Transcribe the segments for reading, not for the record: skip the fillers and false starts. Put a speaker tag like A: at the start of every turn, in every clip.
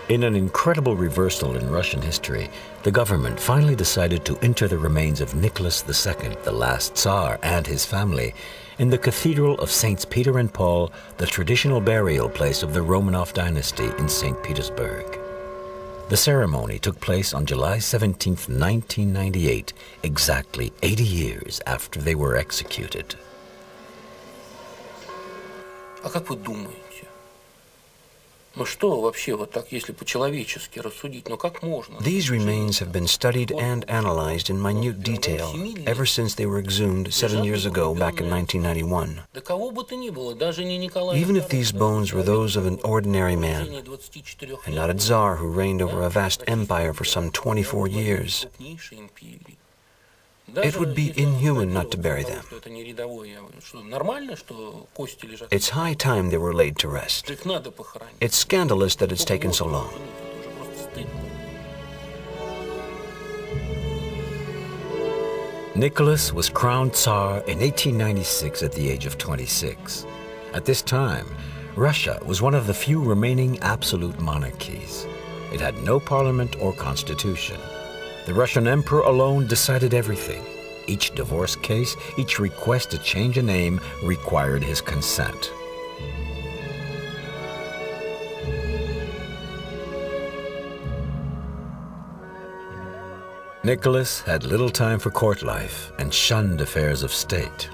A: In an incredible reversal in Russian history, the government finally decided to inter the remains of Nicholas II, the last Tsar, and his family in the Cathedral of Saints Peter and Paul, the traditional burial place of the Romanov dynasty in St. Petersburg. The ceremony took place on July 17, 1998, exactly 80 years after they were executed.
B: А как вы думаете? Ну что вообще вот так, если по-человечески рассудить, ну как можно?
C: These remains have been studied and analyzed in minute detail ever since they were exhumed 7 years ago, back in 1991.
B: Да кого бы то ни было, даже не Николай.
C: Even if these bones were those of an ordinary man, and not a Tsar who reigned over a vast empire for some 24 years, it would be inhuman not to bury them. It's high time they were laid to rest. It's scandalous that it's taken so long.
A: Nicholas was crowned Tsar in 1896 at the age of 26. At this time, Russia was one of the few remaining absolute monarchies. It had no parliament or constitution. The Russian emperor alone decided everything. Each divorce case, each request to change a name required his consent. Nicholas had little time for court life and shunned affairs of state.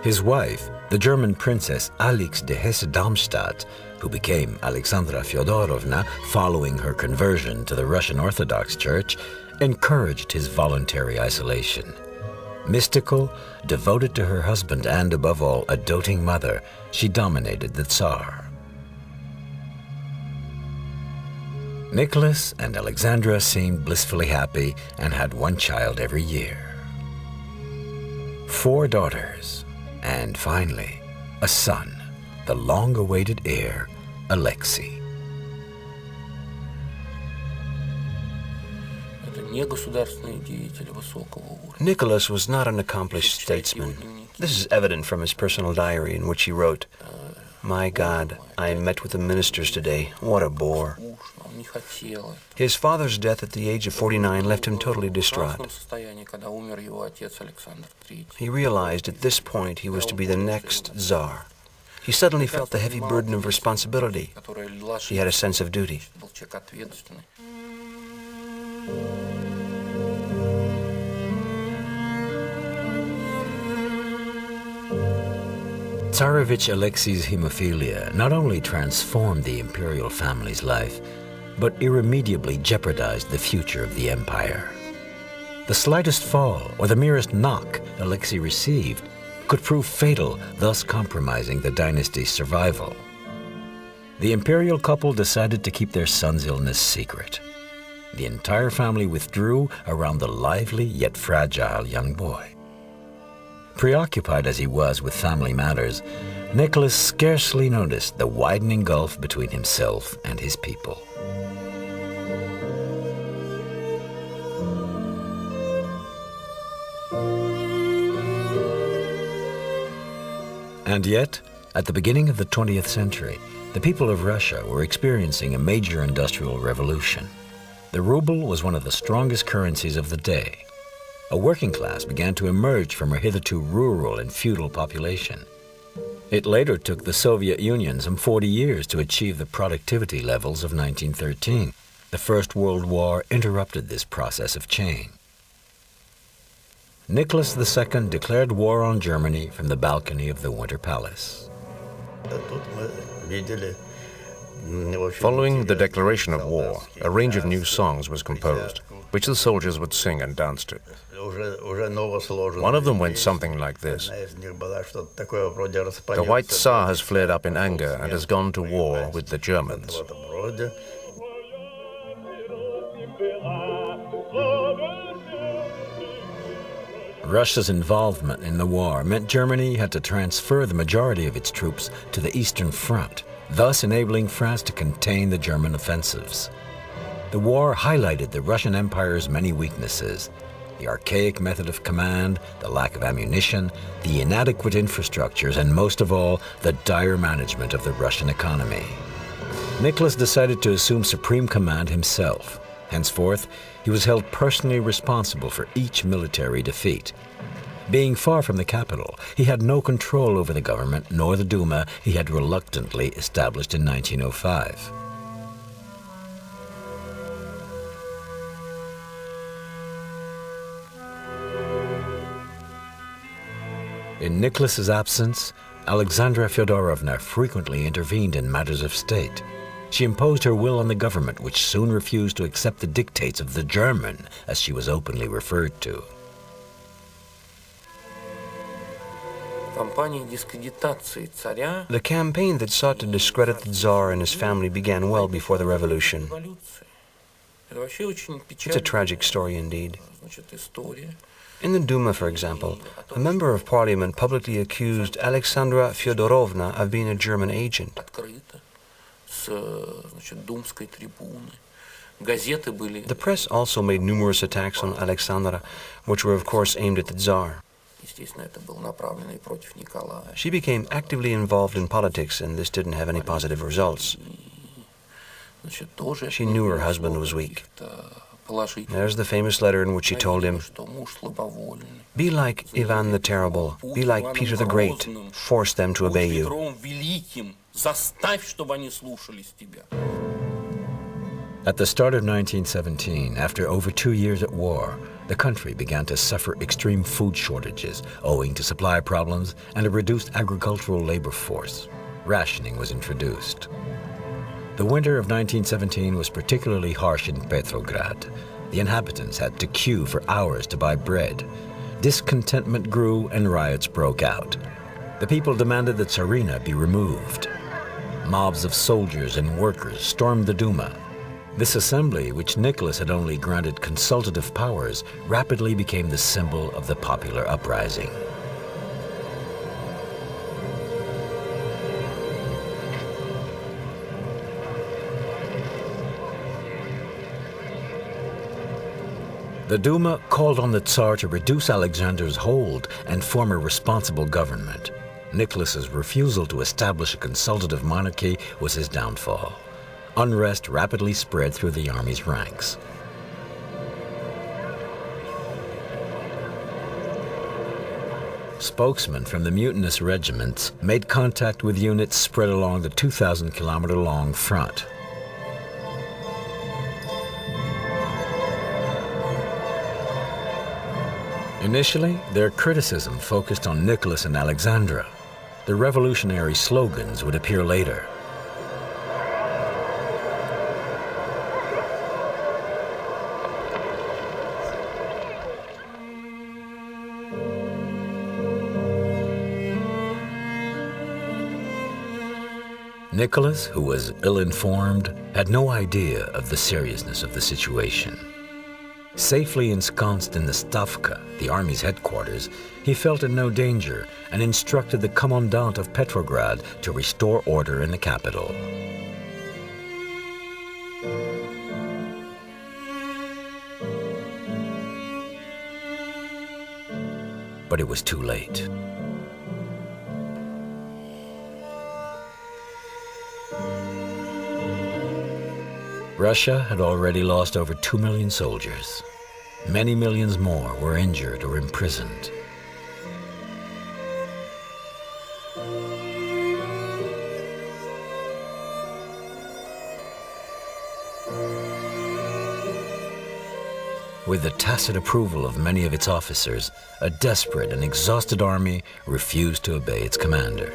A: His wife, the German princess Alix de Hesse-Darmstadt, who became Alexandra Fyodorovna following her conversion to the Russian Orthodox Church, encouraged his voluntary isolation. Mystical, devoted to her husband and, above all, a doting mother, she dominated the Tsar. Nicholas and Alexandra seemed blissfully happy and had one child every year. 4 daughters, and finally, a son, the long-awaited heir, Alexei.
C: Nicholas was not an accomplished statesman. This is evident from his personal diary, in which he wrote, "My God, I met with the ministers today. What a bore." His father's death at the age of 49 left him totally distraught. He realized at this point he was to be the next Tsar. He suddenly felt the heavy burden of responsibility. He had a sense of duty.
A: Tsarevich Alexei's hemophilia not only transformed the imperial family's life, but irremediably jeopardized the future of the empire. The slightest fall or the merest knock Alexei received could prove fatal, thus compromising the dynasty's survival. The imperial couple decided to keep their son's illness secret. The entire family withdrew around the lively yet fragile young boy. Preoccupied as he was with family matters, Nicholas scarcely noticed the widening gulf between himself and his people. And yet, at the beginning of the 20th century, the people of Russia were experiencing a major industrial revolution. The ruble was one of the strongest currencies of the day. A working class began to emerge from a hitherto rural and feudal population. It later took the Soviet Union some 40 years to achieve the productivity levels of 1913. The First World War interrupted this process of change. Nicholas II declared war on Germany from the balcony of the Winter Palace.
D: Following the declaration of war, a range of new songs was composed, which the soldiers would sing and dance to. One of them went something like this: "The White Tsar has flared up in anger and has gone to war with the Germans."
A: Russia's involvement in the war meant Germany had to transfer the majority of its troops to the Eastern Front, thus enabling France to contain the German offensives. The war highlighted the Russian Empire's many weaknesses. the archaic method of command, the lack of ammunition, the inadequate infrastructures, and most of all, the dire management of the Russian economy. Nicholas decided to assume supreme command himself. Henceforth, he was held personally responsible for each military defeat. Being far from the capital, he had no control over the government nor the Duma he had reluctantly established in 1905. In Nicholas's absence, Alexandra Fyodorovna frequently intervened in matters of state. She imposed her will on the government, which soon refused to accept the dictates of the German, as she was openly referred to.
C: The campaign that sought to discredit the Tsar and his family began well before the revolution. It's a tragic story indeed. In the Duma, for example, a member of parliament publicly accused Alexandra Fyodorovna of being a German agent. The press also made numerous attacks on Alexandra, which were of course aimed at the Tsar. She became actively involved in politics, and this didn't have any positive results. She knew her husband was weak. There's the famous letter in which she told him, "Be like Ivan the Terrible, be like Peter the Great, force them to obey you."
A: At the start of 1917, after over 2 years at war, the country began to suffer extreme food shortages owing to supply problems and a reduced agricultural labor force. Rationing was introduced. The winter of 1917 was particularly harsh in Petrograd. The inhabitants had to queue for hours to buy bread. Discontentment grew and riots broke out. The people demanded that Tsarina be removed. Mobs of soldiers and workers stormed the Duma. This assembly, which Nicholas had only granted consultative powers, rapidly became the symbol of the popular uprising. The Duma called on the Tsar to reduce Alexander's hold and form a responsible government. Nicholas's refusal to establish a consultative monarchy was his downfall. Unrest rapidly spread through the army's ranks. Spokesmen from the mutinous regiments made contact with units spread along the 2,000-kilometer-long front. Initially, their criticism focused on Nicholas and Alexandra. The revolutionary slogans would appear later. Nicholas, who was ill-informed, had no idea of the seriousness of the situation. Safely ensconced in the Stavka, the army's headquarters, he felt in no danger and instructed the commandant of Petrograd to restore order in the capital. But it was too late. Russia had already lost over 2 million soldiers. Many millions more were injured or imprisoned. With the tacit approval of many of its officers, a desperate and exhausted army refused to obey its commander.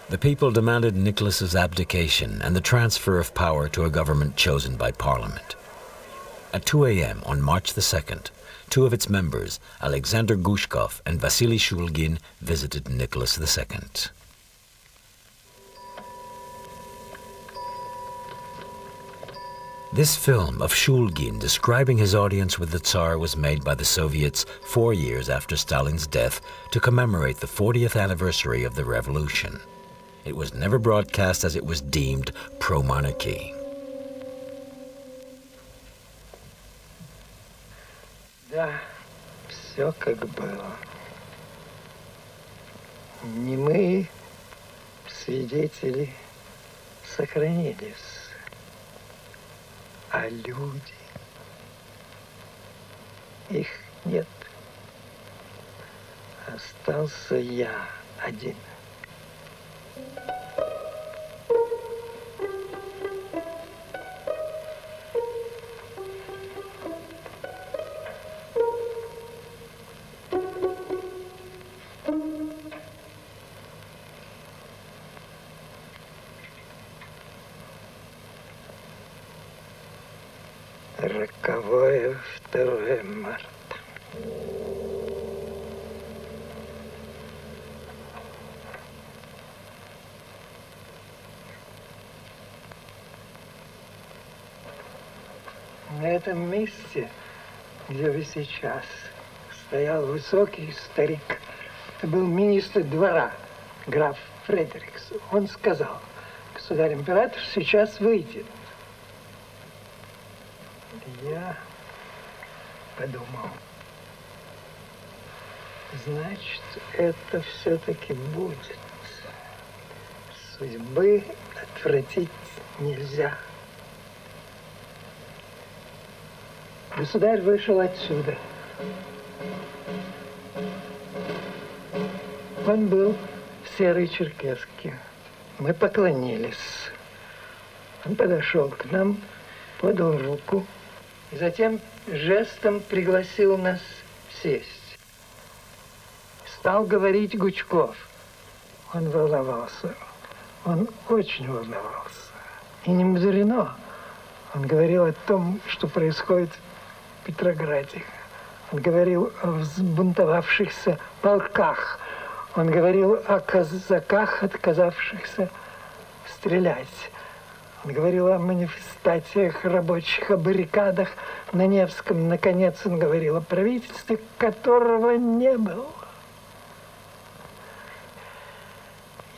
A: The people demanded Nicholas's abdication and the transfer of power to a government chosen by Parliament. At 2 a.m. on March the 2nd, two of its members, Alexander Gushkov and Vasily Shulgin, visited Nicholas II. This film of Shulgin describing his audience with the Tsar was made by the Soviets 4 years after Stalin's death to commemorate the 40th anniversary of the revolution. it was never broadcast as it was deemed pro-monarchy.
E: Да, все как было. Немые свидетели сохранились, а люди, их нет. Остался я один. Роковое 2 марта. На этом месте, где вы сейчас, стоял высокий старик. Это был министр двора, граф Фредерикс. Он сказал: государь-император сейчас выйдет. Я подумал, значит, это все-таки будет. Судьбы отвратить нельзя. Государь вышел отсюда. Он был в серой черкеске. Мы поклонились. Он подошел к нам, подал руку и затем жестом пригласил нас сесть. Стал говорить Гучков. Он волновался. Он очень волновался. И не мудрено. Он говорил о том, что происходит в Петрограде. Он говорил о взбунтовавшихся полках. Он говорил о казаках, отказавшихся стрелять. Он говорил о манифестациях рабочих, о баррикадах на Невском. Наконец, он говорил о правительстве, которого не было.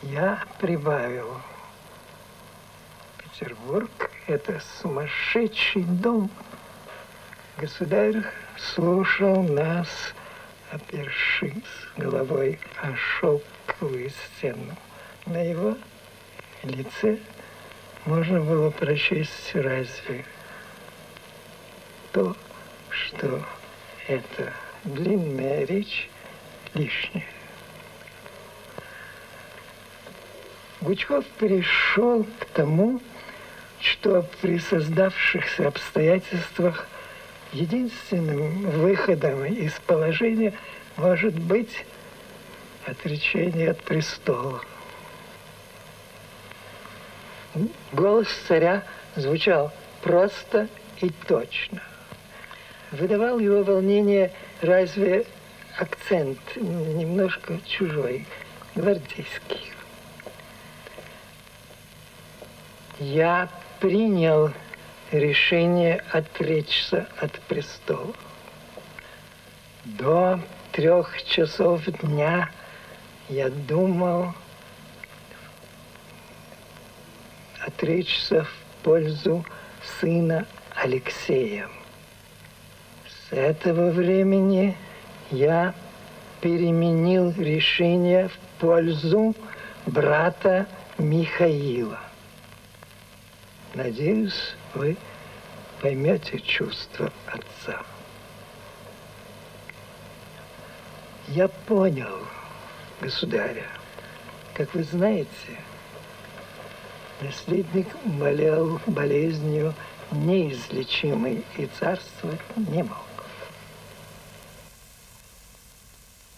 E: Я прибавил: Петербург – это сумасшедший дом. Государь слушал нас, опершись головой о шелковую стену. На его лице можно было прочесть разве то, что эта длинная речь лишняя. Гучков перешел к тому, что при создавшихся обстоятельствах единственным выходом из положения может быть отречение от престола. Голос царя звучал просто и точно. Выдавал его волнение разве акцент немножко чужой, гвардейский. Я принял решение отречься от престола. До 3 часов дня я думал отречься в пользу сына Алексея. С этого времени я переменил решение в пользу брата Михаила. Надеюсь, вы поймете чувства отца. Я понял государя. Как вы знаете, наследник болел болезнью неизлечимой и царствовать не мог.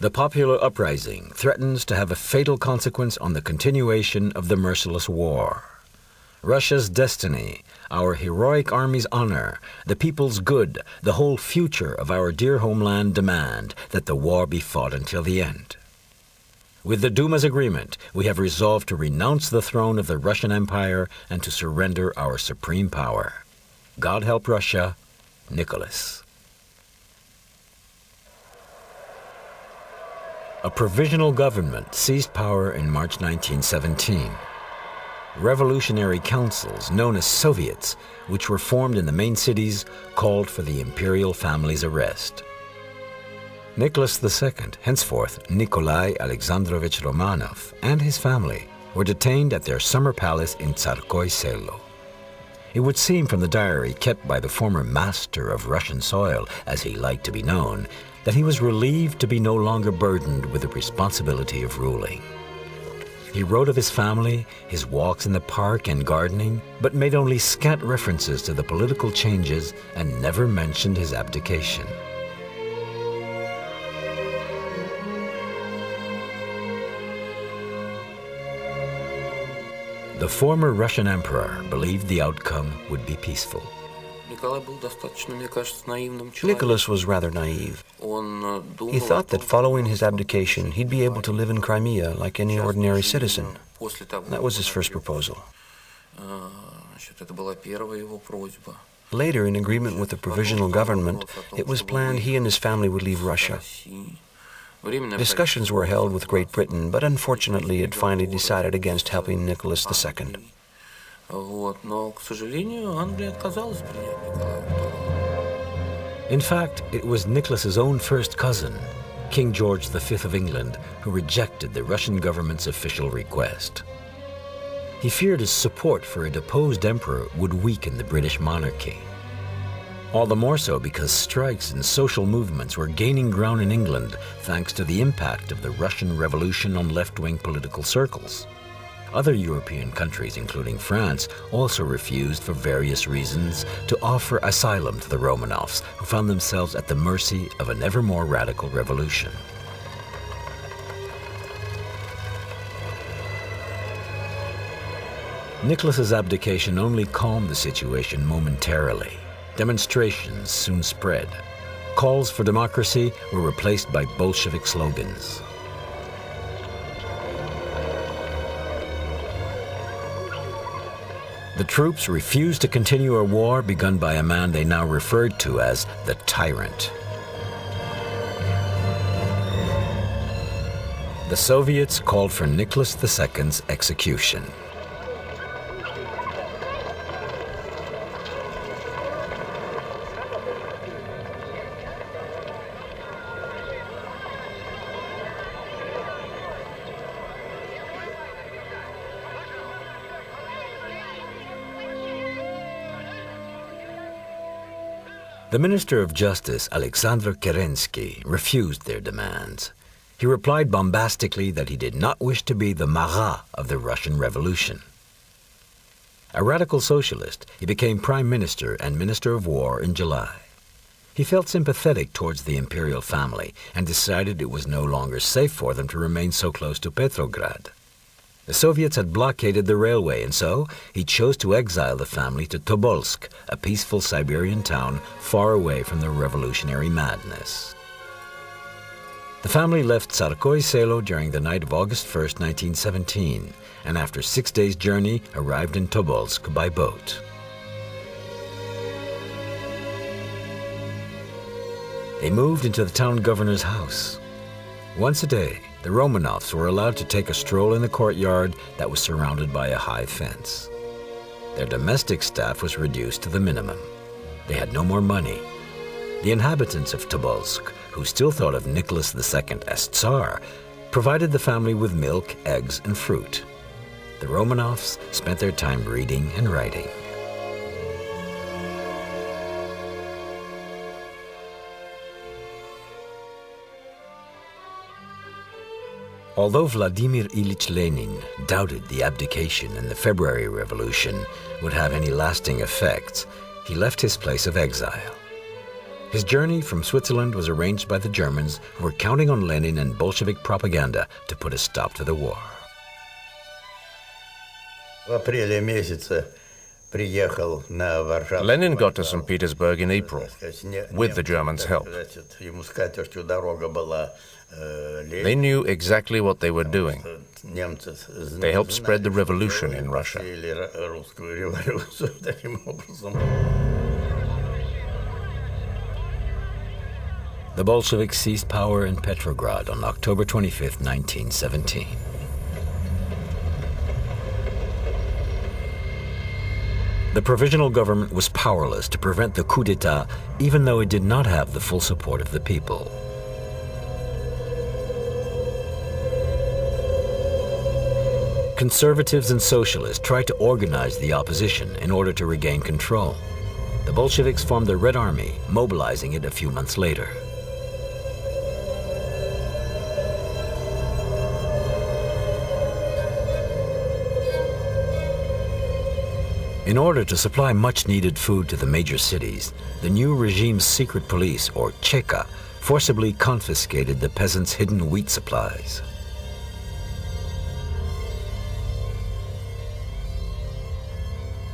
A: The popular uprising threatens to have a fatal consequence on the continuation of the merciless war. Russia's destiny, our heroic army's honor, the people's good, the whole future of our dear homeland demand that the war be fought until the end. With the Duma's agreement, we have resolved to renounce the throne of the Russian Empire and to surrender our supreme power. God help Russia, Nicholas. A provisional government seized power in March 1917. Revolutionary councils, known as Soviets, which were formed in the main cities, called for the imperial family's arrest. Nicholas II, henceforth Nikolai Alexandrovich Romanov, and his family were detained at their summer palace in Tsarskoye Selo. It would seem from the diary kept by the former master of Russian soil, as he liked to be known, that he was relieved to be no longer burdened with the responsibility of ruling. He wrote of his family, his walks in the park and gardening, but made only scant references to the political changes and never mentioned his abdication. The former Russian emperor believed the outcome would be peaceful.
C: Nicholas was rather naive. He thought that following his abdication, he'd be able to live in Crimea like any ordinary citizen. That was his first proposal. Later, in agreement with the provisional government, it was planned he and his family would leave Russia. Discussions were held with Great Britain, but unfortunately it finally decided against helping Nicholas II.
A: In fact, it was Nicholas's own first cousin, King George V of England, who rejected the Russian government's official request. He feared his support for a deposed emperor would weaken the British monarchy. All the more so because strikes and social movements were gaining ground in England thanks to the impact of the Russian Revolution on left-wing political circles. Other European countries, including France, also refused for various reasons to offer asylum to the Romanovs, who found themselves at the mercy of an ever more radical revolution. Nicholas's abdication only calmed the situation momentarily. Demonstrations soon spread. Calls for democracy were replaced by Bolshevik slogans. The troops refused to continue a war begun by a man they now referred to as the tyrant. The Soviets called for Nicholas II's execution. The Minister of Justice, Alexander Kerensky, refused their demands. He replied bombastically that he did not wish to be the Marat of the Russian Revolution. A radical socialist, he became Prime Minister and Minister of War in July. He felt sympathetic towards the imperial family and decided it was no longer safe for them to remain so close to Petrograd. The Soviets had blockaded the railway, and so he chose to exile the family to Tobolsk, a peaceful Siberian town far away from the revolutionary madness. The family left Tsarskoye Selo during the night of August 1st, 1917, and after 6 days' journey arrived in Tobolsk by boat. They moved into the town governor's house. Once a day, the Romanovs were allowed to take a stroll in the courtyard that was surrounded by a high fence. Their domestic staff was reduced to the minimum. They had no more money. The inhabitants of Tobolsk, who still thought of Nicholas II as Tsar, provided the family with milk, eggs, and fruit. The Romanovs spent their time reading and writing. Although Vladimir Ilyich Lenin doubted the abdication and the February Revolution would have any lasting effects, he left his place of exile. His journey from Switzerland was arranged by the Germans, who were counting on Lenin and Bolshevik propaganda to put a stop to the war.
D: Lenin got to St. Petersburg in April, with the Germans' help. They knew exactly what they were doing. They helped spread the revolution in Russia.
A: The Bolsheviks seized power in Petrograd on October 25, 1917. The provisional government was powerless to prevent the coup d'etat, even though it did not have the full support of the people. Conservatives and socialists tried to organize the opposition in order to regain control. The Bolsheviks formed the Red Army, mobilizing it a few months later. In order to supply much-needed food to the major cities, the new regime's secret police, or Cheka, forcibly confiscated the peasants' hidden wheat supplies.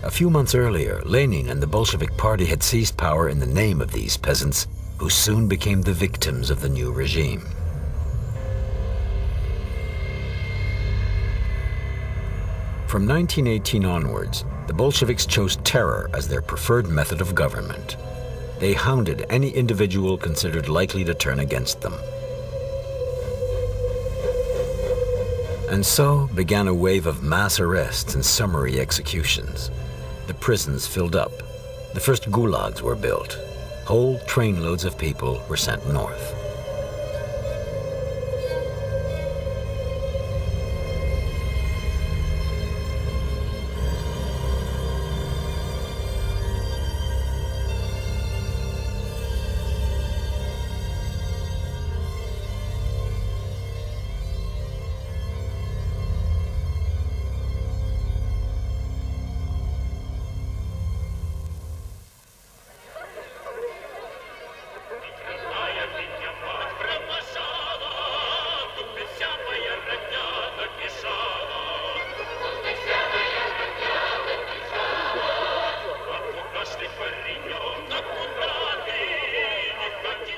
A: A few months earlier, Lenin and the Bolshevik Party had seized power in the name of these peasants, who soon became the victims of the new regime. From 1918 onwards, the Bolsheviks chose terror as their preferred method of government. They hounded any individual considered likely to turn against them. And so began a wave of mass arrests and summary executions. The prisons filled up. The first gulags were built. Whole trainloads of people were sent north.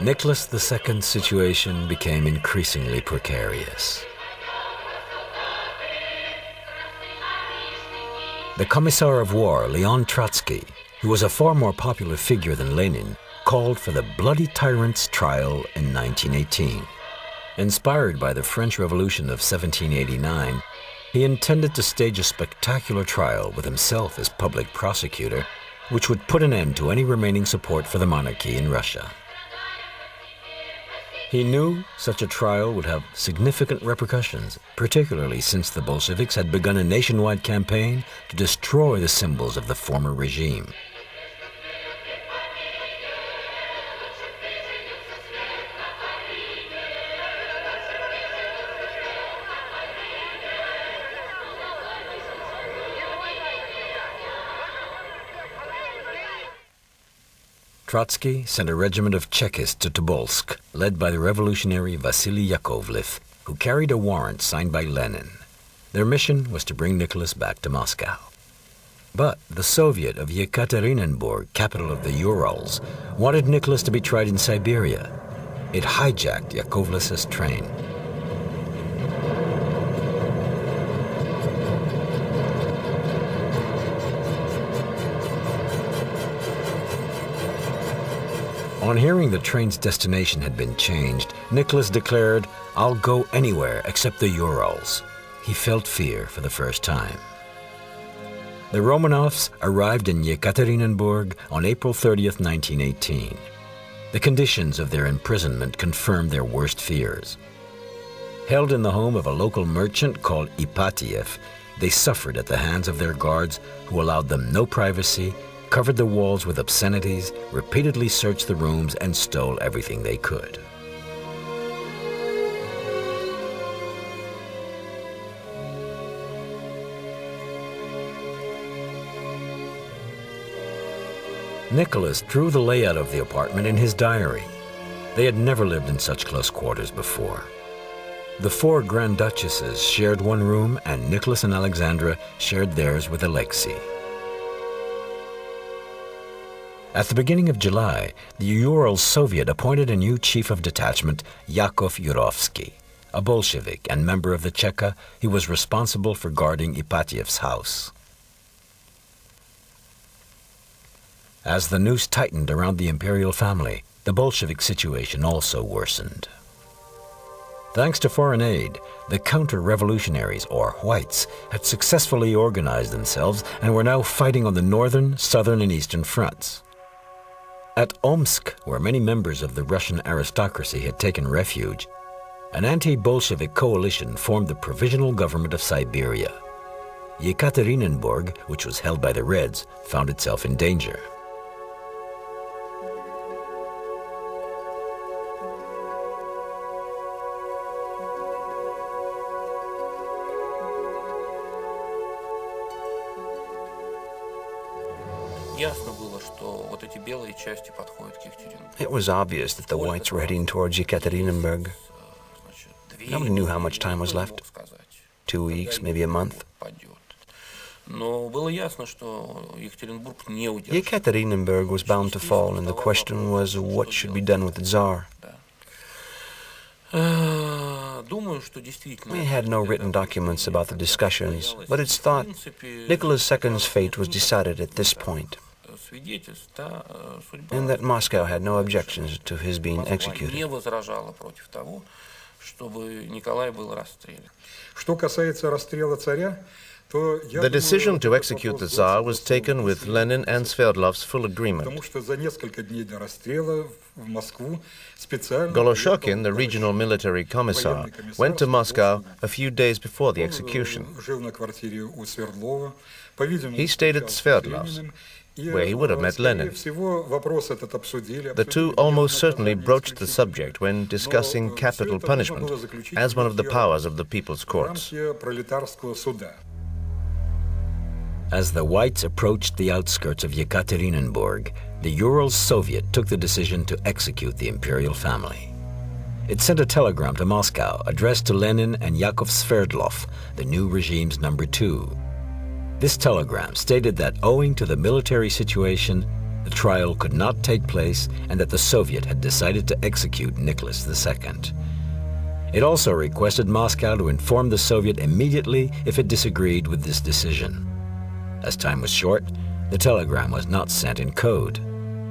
A: Nicholas II's situation became increasingly precarious. The Commissar of War, Leon Trotsky, who was a far more popular figure than Lenin, called for the bloody tyrant's trial in 1918. Inspired by the French Revolution of 1789, he intended to stage a spectacular trial with himself as public prosecutor, which would put an end to any remaining support for the monarchy in Russia. He knew such a trial would have significant repercussions, particularly since the Bolsheviks had begun a nationwide campaign to destroy the symbols of the former regime. Trotsky sent a regiment of Chekists to Tobolsk, led by the revolutionary Vasily Yakovlev, who carried a warrant signed by Lenin. Their mission was to bring Nicholas back to Moscow. But the Soviet of Yekaterinburg, capital of the Urals, wanted Nicholas to be tried in Siberia. It hijacked Yakovlev's train. On hearing the train's destination had been changed, Nicholas declared, "I'll go anywhere except the Urals." He felt fear for the first time. The Romanovs arrived in Yekaterinburg on April 30th, 1918. The conditions of their imprisonment confirmed their worst fears. Held in the home of a local merchant called Ipatiev, they suffered at the hands of their guards, who allowed them no privacy, covered the walls with obscenities, repeatedly searched the rooms, and stole everything they could. Nicholas drew the layout of the apartment in his diary. They had never lived in such close quarters before. The four Grand Duchesses shared one room, and Nicholas and Alexandra shared theirs with Alexei. At the beginning of July, the Ural Soviet appointed a new chief of detachment, Yakov Yurovsky. A Bolshevik and member of the Cheka, he was responsible for guarding Ipatiev's house. As the noose tightened around the imperial family, the the Bolshevik situation also worsened. Thanks to foreign aid, the counter-revolutionaries, or Whites, had successfully organized themselves and were now fighting on the northern, southern, and eastern fronts. At Omsk, where many members of the Russian aristocracy had taken refuge, an anti-Bolshevik coalition formed the Provisional Government of Siberia. Yekaterinburg, which was held by the Reds, found itself in danger.
C: It was obvious that the Whites were heading towards Yekaterinburg. Nobody knew how much time was left. 2 weeks, maybe a month. Yekaterinburg was bound to fall, and the question was what should be done with the Tsar. We had no written documents about the discussions, but it's thought Nicholas II's fate was decided at this point, and that Moscow had no objections to his being executed.
D: The decision to execute the Tsar was taken with Lenin and Sverdlov's full agreement. Goloshokin, the regional military commissar, went to Moscow a few days before the execution. He stayed at Sverdlov's, where he would have met Lenin. The two almost certainly broached the subject when discussing capital punishment as one of the powers of the people's courts.
A: As the Whites approached the outskirts of Yekaterinburg, the Urals Soviet took the decision to execute the imperial family. It sent a telegram to Moscow addressed to Lenin and Yakov Sverdlov, the new regime's number 2. This telegram stated that owing to the military situation, the trial could not take place and that the Soviet had decided to execute Nicholas II. It also requested Moscow to inform the Soviet immediately if it disagreed with this decision. As time was short, the telegram was not sent in code.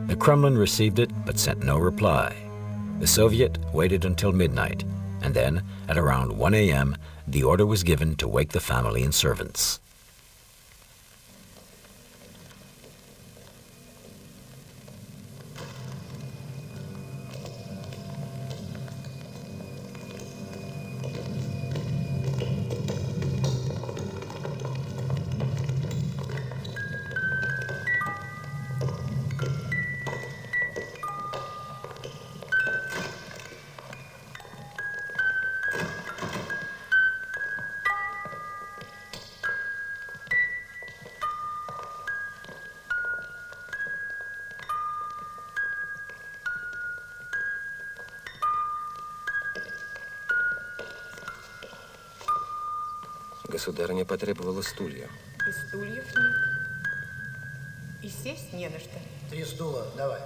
A: The Kremlin received it but sent no reply. The Soviet waited until midnight, and then, at around 1 a.m., the order was given to wake the family and servants.
F: Государыня потребовала стулья.
G: И стульев нет. И сесть не на что.
H: 3 стула, давай.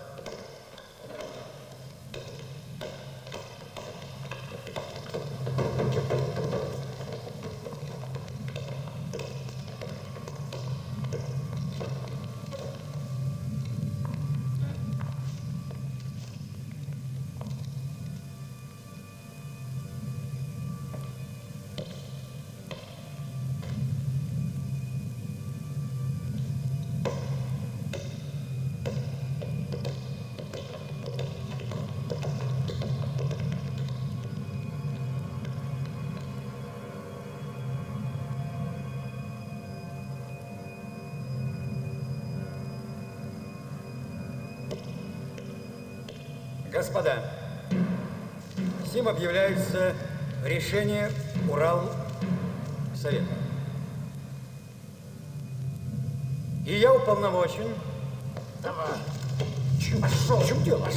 I: Господа, сим объявляется решение Урал-Совета. И я уполномочен...
H: Давай. В чем дело?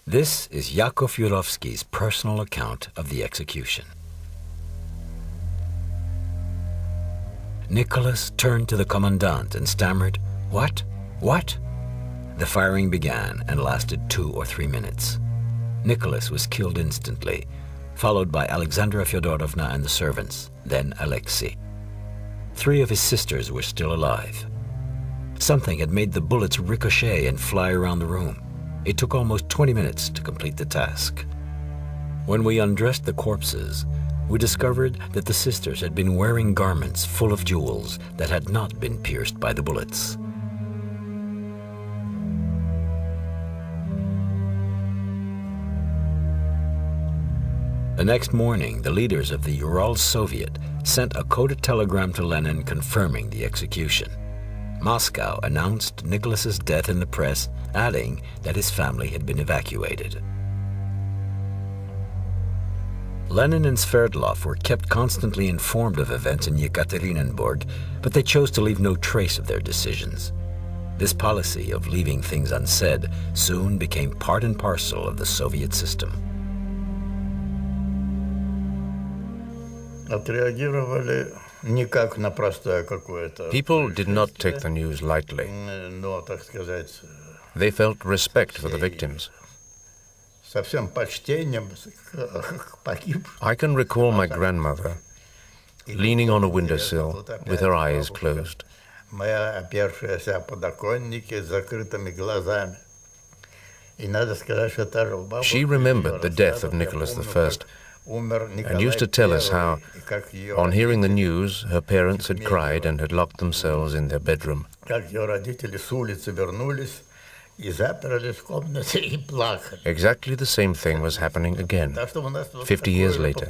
A: This is Yakov Yurovsky's personal account of the execution. Nicholas turned to the commandant and stammered, "What? What?" The firing began and lasted 2 or 3 minutes. Nicholas was killed instantly, followed by Alexandra Fyodorovna and the servants, then Alexei. 3 of his sisters were still alive. Something had made the bullets ricochet and fly around the room. It took almost 20 minutes to complete the task. When we undressed the corpses, we discovered that the sisters had been wearing garments full of jewels that had not been pierced by the bullets. The next morning, the leaders of the Ural Soviet sent a coded telegram to Lenin confirming the execution. Moscow announced Nicholas's death in the press, adding that his family had been evacuated. Lenin and Sverdlov were kept constantly informed of events in Yekaterinburg, but they chose to leave no trace of their decisions. This policy of leaving things unsaid soon became part and parcel of the Soviet system.
D: People did not take the news lightly. They felt respect for the victims. I can recall my grandmother leaning on a windowsill with her eyes closed. She remembered the death of Nicholas I and used to tell us how, on hearing the news, her parents had cried and had locked themselves in their bedroom. Exactly the same thing was happening again, 50 years later.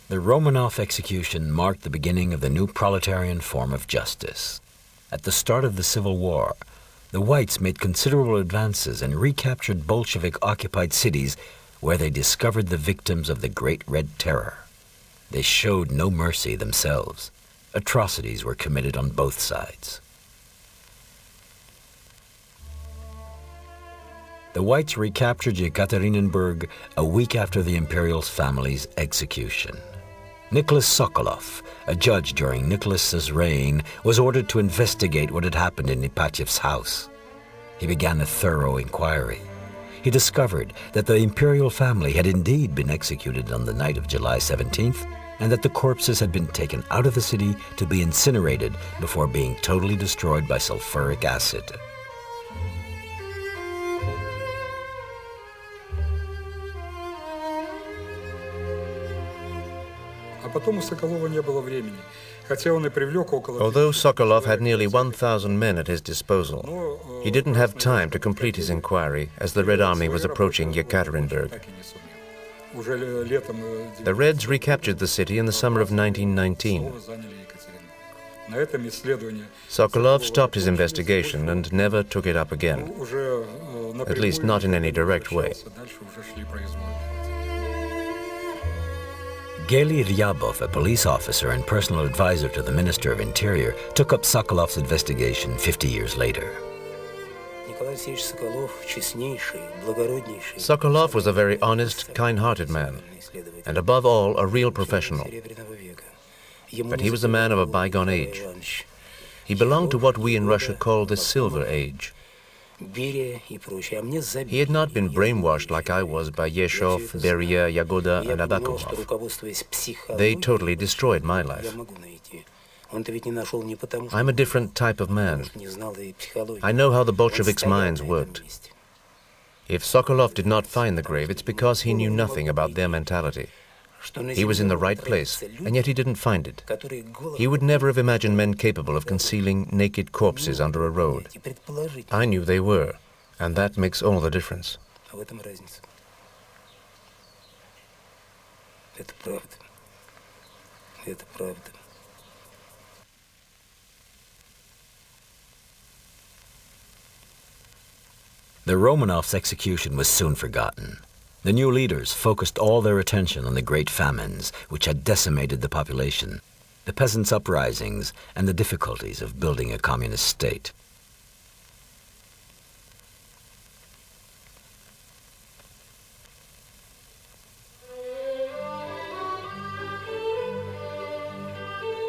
A: The Romanov execution marked the beginning of the new proletarian form of justice. At the start of the Civil War, the Whites made considerable advances and recaptured Bolshevik-occupied cities where they discovered the victims of the Great Red Terror. They showed no mercy themselves. Atrocities were committed on both sides. The Whites recaptured Yekaterinburg a week after the Imperial family's execution. Nicholas Sokolov, a judge during Nicholas's reign, was ordered to investigate what had happened in Ipatyev's house. He began a thorough inquiry. He discovered that the imperial family had indeed been executed on the night of July 17th, and that the corpses had been taken out of the city to be incinerated before being totally destroyed by sulfuric acid.
D: Although Sokolov had nearly 1,000 men at his disposal, he didn't have time to complete his inquiry as the Red Army was approaching Yekaterinburg. The Reds recaptured the city in the summer of 1919. Sokolov stopped his investigation and never took it up again, at least not in any direct way.
A: Gely Ryabov, a police officer and personal advisor to the Minister of Interior, took up Sokolov's investigation 50 years later.
D: Sokolov was a very honest, kind-hearted man, and above all, a real professional. But he was a man of a bygone age. He belonged to what we in Russia call the Silver Age. He had not been brainwashed like I was by Yeshov, Beria, Yagoda, and Abakov. They totally destroyed my life. I'm a different type of man. I know how the Bolsheviks' minds worked. If Sokolov did not find the grave, it's because he knew nothing about their mentality. He was in the right place, and yet he didn't find it. He would never have imagined men capable of concealing naked corpses under a road. I knew they were, and that makes all the difference.
A: The Romanovs' execution was soon forgotten. The new leaders focused all their attention on the great famines which had decimated the population, the peasants' uprisings, and the difficulties of building a communist state.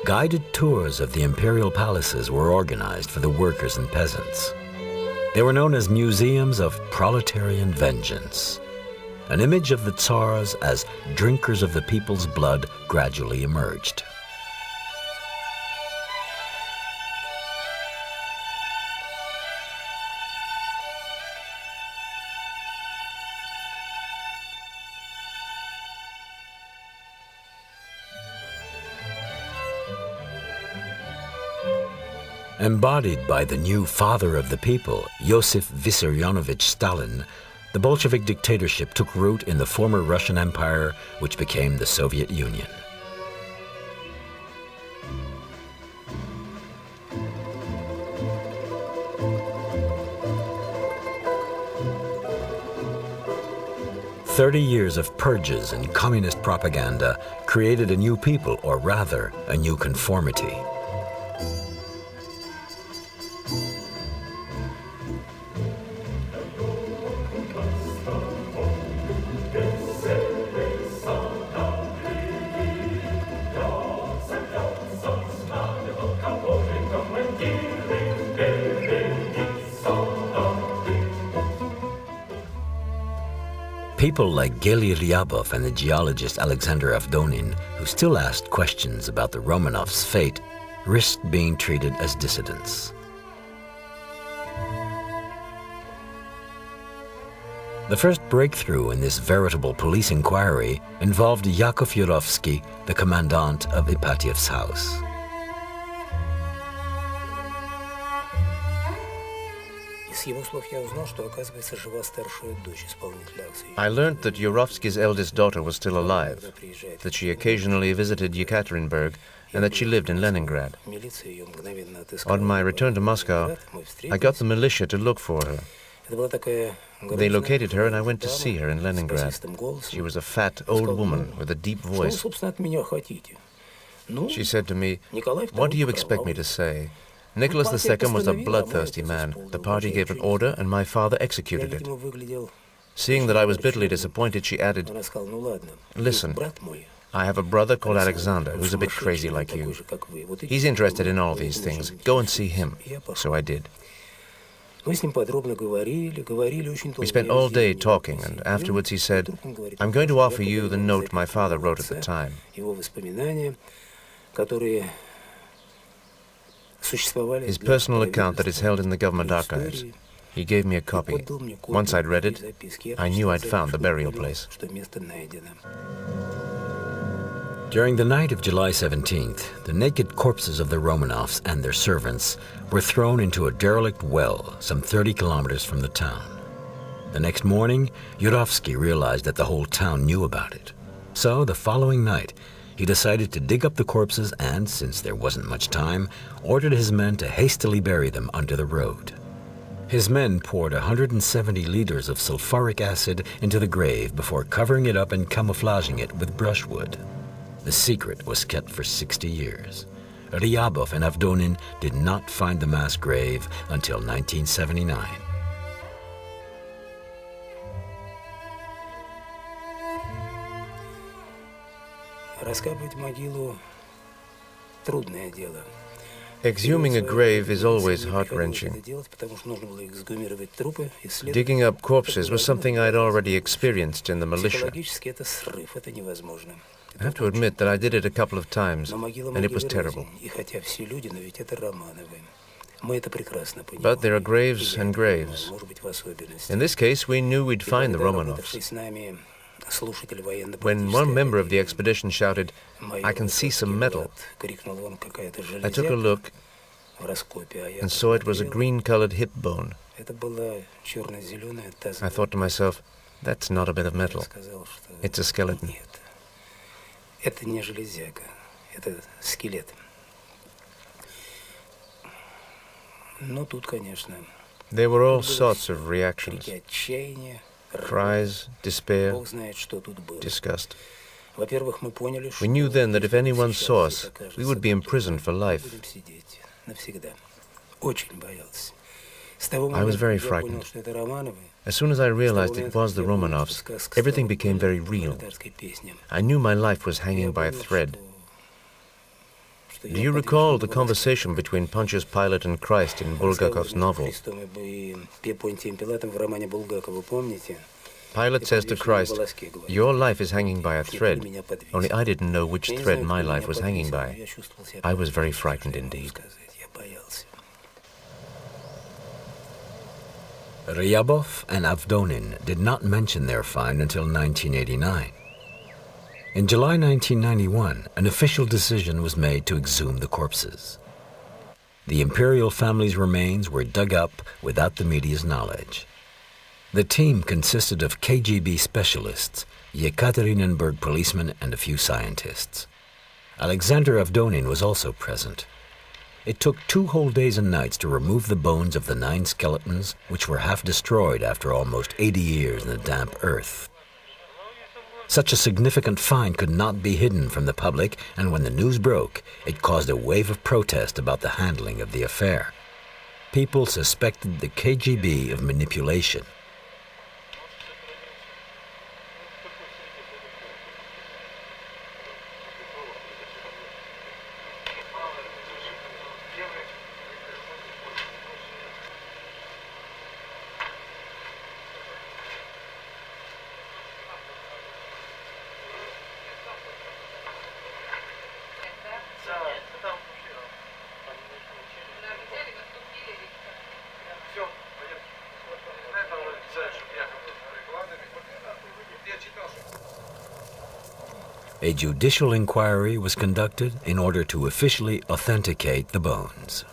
A: Guided tours of the imperial palaces were organized for the workers and peasants. They were known as museums of proletarian vengeance. An image of the Tsars as drinkers of the people's blood gradually emerged. Embodied by the new father of the people, Joseph Vissarionovich Stalin, the Bolshevik dictatorship took root in the former Russian Empire, which became the Soviet Union. "30 years of purges and communist propaganda created a new people, or rather, a new conformity. People like Gely Ryabov and the geologist Alexander Avdonin, who still asked questions about the Romanovs' fate, risked being treated as dissidents. The first breakthrough in this veritable police inquiry involved Yakov Yurovsky, the commandant of Ipatiev's house.
D: I learned that Yurovsky's eldest daughter was still alive, that she occasionally visited Yekaterinburg, and that she lived in Leningrad. On my return to Moscow, I got the militia to look for her. They located her and I went to see her in Leningrad. She was a fat, old woman with a deep voice. She said to me, "What do you expect me to say? Nicholas II was a bloodthirsty man. The party gave an order and my father executed it." Seeing that I was bitterly disappointed, she added, "Listen, I have a brother called Alexander who's a bit crazy like you. He's interested in all these things. Go and see him." So I did. We spent all day talking, and afterwards he said, "I'm going to offer you the note my father wrote at the time." His personal account that is held in the government archives. He gave me a copy. Once I'd read it, I knew I'd found the burial place.
A: During the night of July 17th, the naked corpses of the Romanovs and their servants were thrown into a derelict well some 30 kilometers from the town. The next morning, Yurovsky realized that the whole town knew about it. So, the following night, he decided to dig up the corpses and, since there wasn't much time, ordered his men to hastily bury them under the road. His men poured 170 liters of sulfuric acid into the grave before covering it up and camouflaging it with brushwood. The secret was kept for 60 years. Ryabov and Avdonin did not find the mass grave until 1979.
D: Exhuming a grave is always heart-wrenching. Digging up corpses was something I'd already experienced in the militia. I have to admit that I did it a couple of times, and it was terrible. But there are graves and graves. In this case, we knew we'd find the Romanovs. When one member of the expedition shouted, "I can see some metal," I took a look and saw it was a green-colored hip bone. I thought to myself, that's not a bit of metal. It's a skeleton. There were all sorts of reactions. Cries, despair, disgust. We knew then that if anyone saw us, we would be imprisoned for life. I was very frightened. As soon as I realized it was the Romanovs, everything became very real. I knew my life was hanging by a thread. Do you recall the conversation between Pontius Pilate and Christ in Bulgakov's novel? Pilate says to Christ, "Your life is hanging by a thread, only I didn't know which thread my life was hanging by." I was very frightened indeed.
A: Ryabov and Avdonin did not mention their find until 1989. In July 1991, an official decision was made to exhume the corpses. The imperial family's remains were dug up without the media's knowledge. The team consisted of KGB specialists, Yekaterinburg policemen, and a few scientists. Alexander Avdonin was also present. It took 2 whole days and nights to remove the bones of the 9 skeletons, which were half destroyed after almost 80 years in the damp earth. Such a significant find could not be hidden from the public, and when the news broke, it caused a wave of protest about the handling of the affair. People suspected the KGB of manipulation. A judicial inquiry was conducted in order to officially authenticate the bones.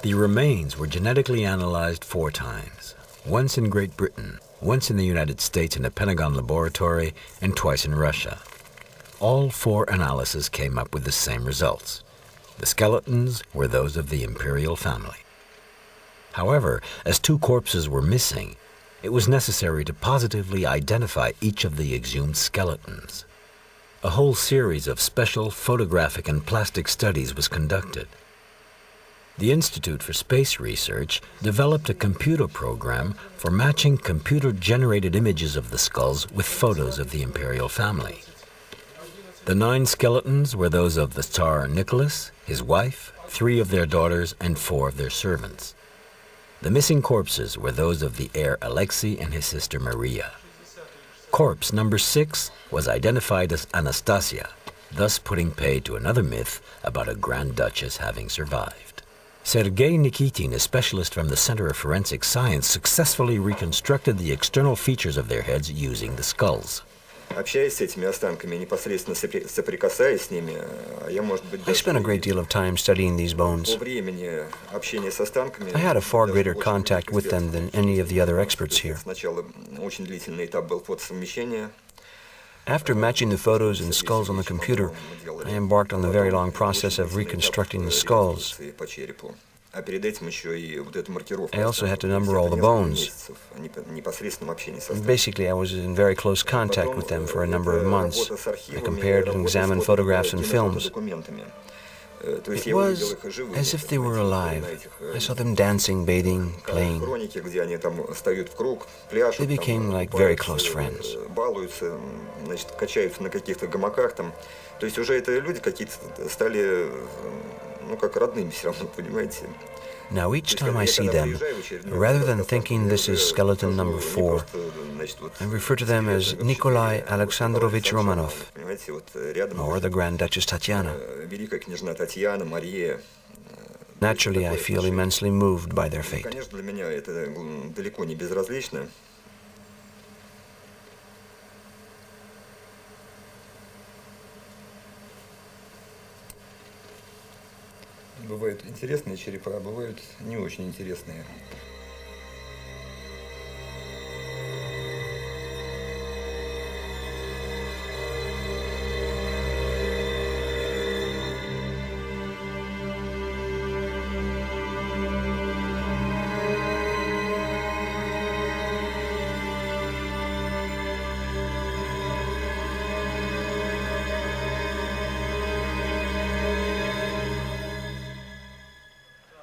A: The remains were genetically analyzed 4 times, once in Great Britain, once in the United States in a Pentagon laboratory, and twice in Russia. All 4 analyses came up with the same results. The skeletons were those of the imperial family. However, as 2 corpses were missing, it was necessary to positively identify each of the exhumed skeletons. A whole series of special photographic and plastic studies was conducted. The Institute for Space Research developed a computer program for matching computer-generated images of the skulls with photos of the imperial family. The 9 skeletons were those of the Tsar Nicholas, his wife, 3 of their daughters, and 4 of their servants. The missing corpses were those of the heir Alexei and his sister Maria. Corpse number 6 was identified as Anastasia, thus putting paid to another myth about a Grand Duchess having survived. Sergei Nikitin, a specialist from the Center of Forensic Science, successfully reconstructed the external features of their heads using the skulls.
F: I
C: spent a great deal of time studying these bones. I had a far greater contact with them than any of the other experts here. After matching the photos and skulls on the computer, I embarked on the very long process of reconstructing the skulls. I also had to number all the bones. Basically, I was in very close contact with them for a number of months. I compared and examined photographs and films. It was as if they were alive. I saw them dancing, bathing, playing. They became like very close friends. Now each time I see them, rather than thinking this is skeleton number 4, I refer to them as Nikolai Alexandrovich Romanov, or the Grand Duchess Tatiana. Naturally, I feel immensely moved by their fate.
F: Бывают интересные черепа, а бывают не очень интересные.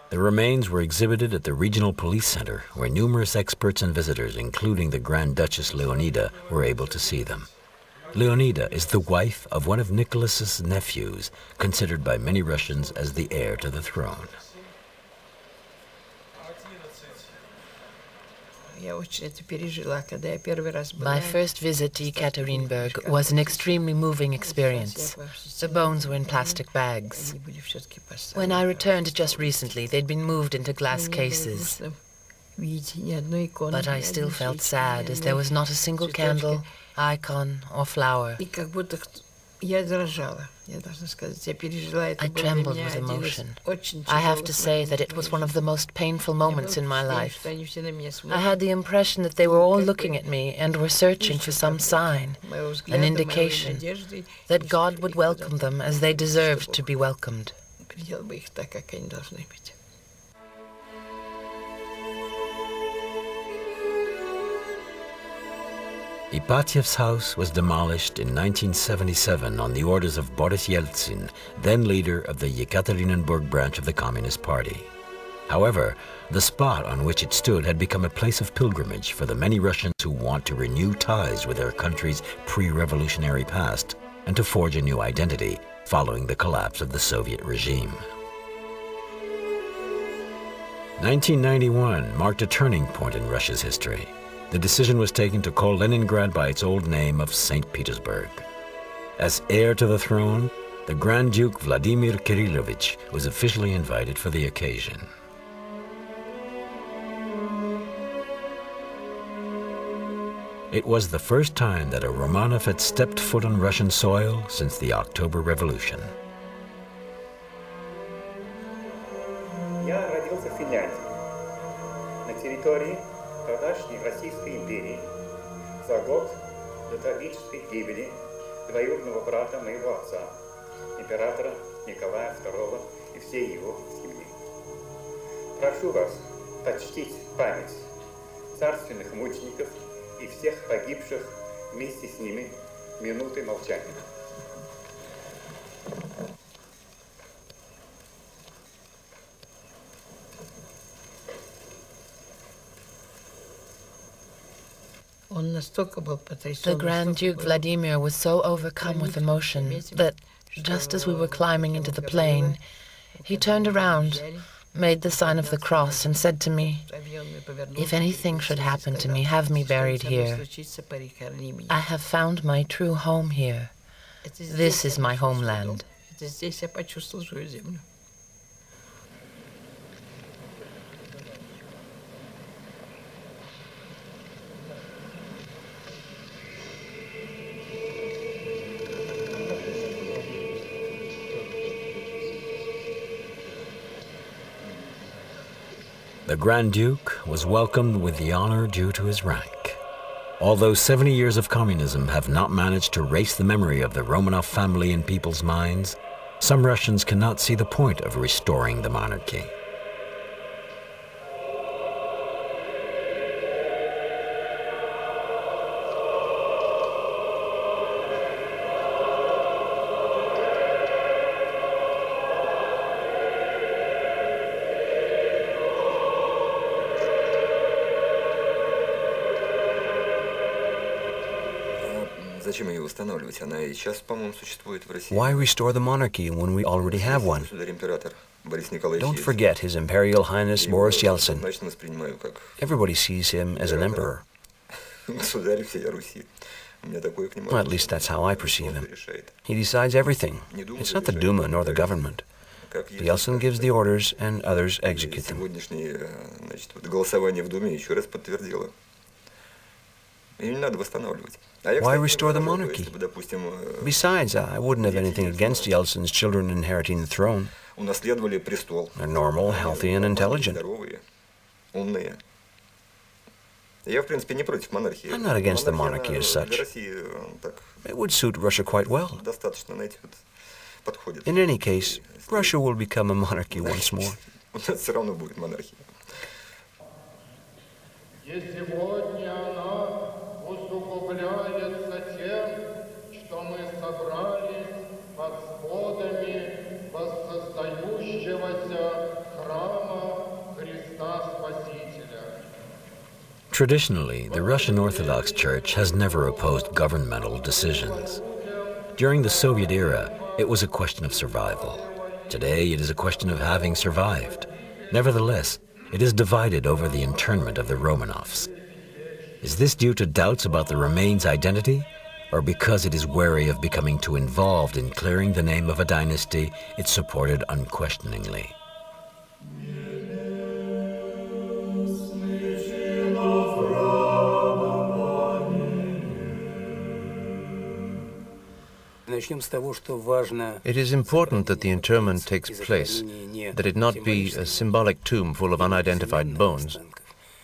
A: The remains were exhibited at the Regional Police Center, where numerous experts and visitors, including the Grand Duchess Leonida, were able to see them. Leonida is the wife of one of Nicholas's nephews, considered by many Russians as the heir to the throne.
J: My first visit to Ekaterinburg was an extremely moving experience. The bones were in plastic bags. When I returned just recently, they'd been moved into glass cases. But I still felt sad, as there was not a single candle, icon, or flower. I trembled with emotion. I have to say that it was one of the most painful moments in my life. I had the impression that they were all looking at me and were searching for some sign, an indication that God would welcome them as they deserved to be welcomed.
A: Ipatьev's house was demolished in 1977 on the orders of Boris Yeltsin, then leader of the Yekaterinburg branch of the Communist Party. However, the spot on which it stood had become a place of pilgrimage for the many Russians who want to renew ties with their country's pre-revolutionary past and to forge a new identity following the collapse of the Soviet regime. 1991 marked a turning point in Russia's history. The decision was taken to call Leningrad by its old name of St. Petersburg. As heir to the throne, the Grand Duke Vladimir Kirillovich was officially invited for the occasion. It was the first time that a Romanov had stepped foot on Russian soil since the October Revolution.
K: Я родился в Финляндии, на территории тогдашней Российской империи, за год до трагической гибели двоюродного брата моего отца, императора Николая II и всей его семьи. Прошу вас почтить память царственных мучеников и всех погибших вместе с ними минутой молчания.
J: The Grand Duke Vladimir was so overcome with emotion that, just as we were climbing into the plane, he turned around, made the sign of the cross, and said to me, "If anything should happen to me, have me buried here. I have found my true home here. This is my homeland."
A: The Grand Duke was welcomed with the honor due to his rank. Although 70 years of communism have not managed to erase the memory of the Romanov family in people's minds, some Russians cannot see the point of restoring the monarchy.
C: Why restore the monarchy when we already have one? Don't forget His Imperial Highness Boris Yeltsin. Everybody sees him as an emperor. Well, at least that's how I perceive him. He decides everything. It's not the Duma nor the government. Yeltsin gives the orders and others execute them. Why restore the monarchy? Besides, I wouldn't have anything against Yeltsin's children inheriting the throne. They're normal, healthy, and intelligent. I'm not against the monarchy as such. It would suit Russia quite well. In any case, Russia will become a monarchy once more.
L: усугубляется тем, что мы собрались под сводами воссоздающегося храма
A: Traditionally, the Russian Orthodox Church has never opposed governmental decisions. During the Soviet era, it was a question of survival. Today, it is a question of having survived. Nevertheless, it is divided over the internment of the Romanovs. Is this due to doubts about the remains' identity, or because it is wary of becoming too involved in clearing the name of a dynasty it supported unquestioningly?
C: It is important that the interment takes place, that it not be a symbolic tomb full of unidentified bones,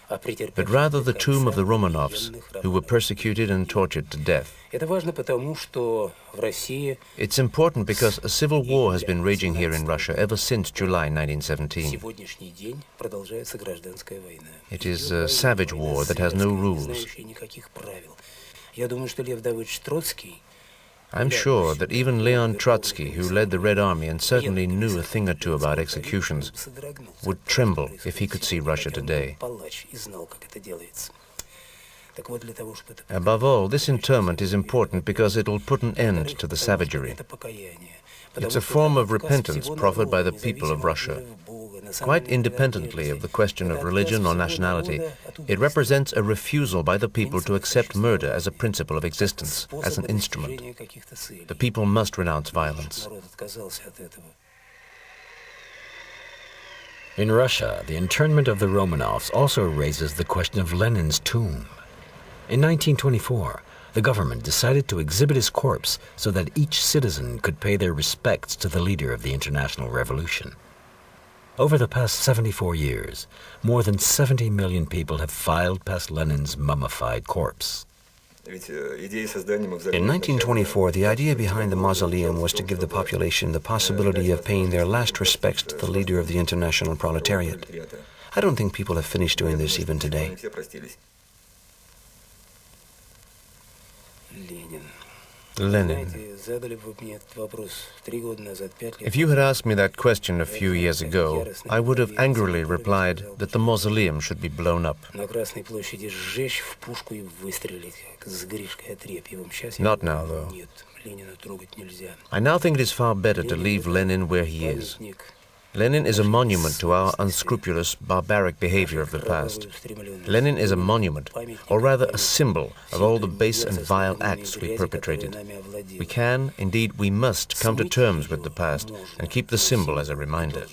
C: but rather the tomb of the Romanovs, who were persecuted and tortured to death. It's important because a civil war has been raging here in Russia ever since July 1917. It is a savage war that has no rules. I'm sure that even Leon Trotsky, who led the Red Army and certainly knew a thing or two about executions, would tremble if he could see Russia today. Above all, this interment is important because it will put an end to the savagery. It's a form of repentance proffered by the people of Russia. Quite independently of the question of religion or nationality, it represents a refusal by the people to accept murder as a principle of existence, as an instrument. The people must renounce violence.
A: In Russia, the internment of the Romanovs also raises the question of Lenin's tomb. In 1924, the government decided to exhibit his corpse so that each citizen could pay their respects to the leader of the International Revolution. Over the past 74 years, more than 70 million people have filed past Lenin's mummified corpse.
C: In 1924, the idea behind the mausoleum was to give the population the possibility of paying their last respects to the leader of the international proletariat. I don't think people have finished doing this even today. Lenin. If you had asked me that question a few years ago, I would have angrily replied that the mausoleum should be blown up. Not now, though. I now think it is far better to leave Lenin where he is. Lenin is a monument to our unscrupulous, barbaric behavior of the past. Lenin is a monument, or rather a symbol, of all the base and vile acts we perpetrated. We can, indeed we must, come to terms with the past and keep the symbol as a reminder.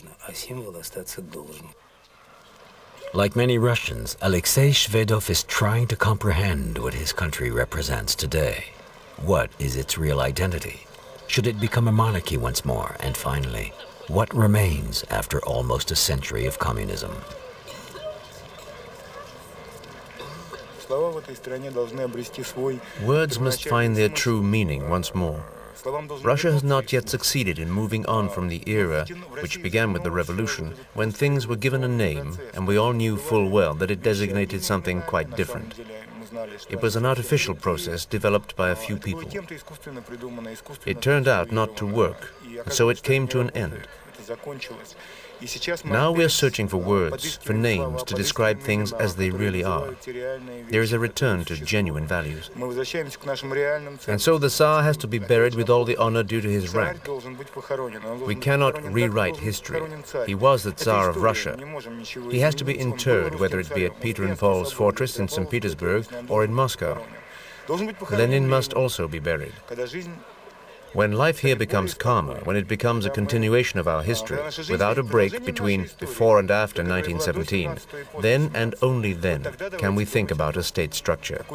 A: Like many Russians, Alexei Shvedov is trying to comprehend what his country represents today. What is its real identity? Should it become a monarchy once more? And finally, what remains after almost a century of communism?
C: Words must find their true meaning once more. Russia has not yet succeeded in moving on from the era, which began with the revolution, when things were given a name and we all knew full well that it designated something quite different. It was an artificial process developed by a few people. It turned out not to work, and so it came to an end. Now we are searching for words, for names to describe things as they really are. There is a return to genuine values. And so the Tsar has to be buried with all the honor due to his rank. We cannot rewrite history. He was the Tsar of Russia. He has to be interred, whether it be at Peter and Paul's fortress in St. Petersburg or in Moscow. Lenin must also be buried. When life here becomes calmer, when it becomes a continuation of our history, without a break between before and after 1917, then and only then can we think about a state structure.